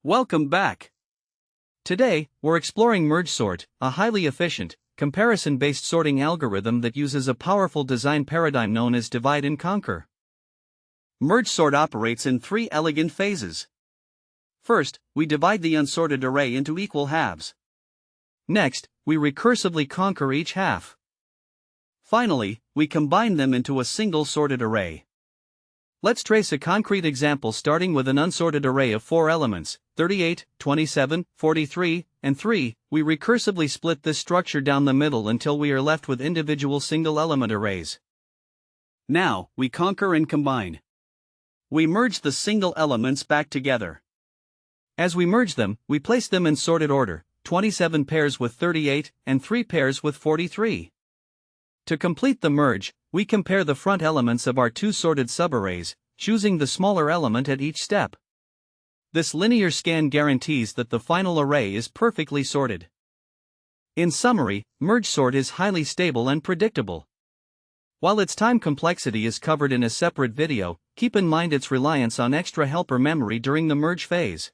Welcome back. Today, we're exploring MergeSort, a highly efficient, comparison-based sorting algorithm that uses a powerful design paradigm known as divide and conquer. MergeSort operates in three elegant phases. First, we divide the unsorted array into equal halves. Next, we recursively conquer each half. Finally, we combine them into a single sorted array. Let's trace a concrete example starting with an unsorted array of 4 elements, 38, 27, 43, and 3. We recursively split this structure down the middle until we are left with individual single-element arrays. Now, we conquer and combine. We merge the single elements back together. As we merge them, we place them in sorted order, 27 pairs with 38, and 3 pairs with 43. To complete the merge, we compare the front elements of our two sorted subarrays, choosing the smaller element at each step. This linear scan guarantees that the final array is perfectly sorted. In summary, MergeSort is highly stable and predictable. While its time complexity is covered in a separate video, keep in mind its reliance on extra helper memory during the merge phase.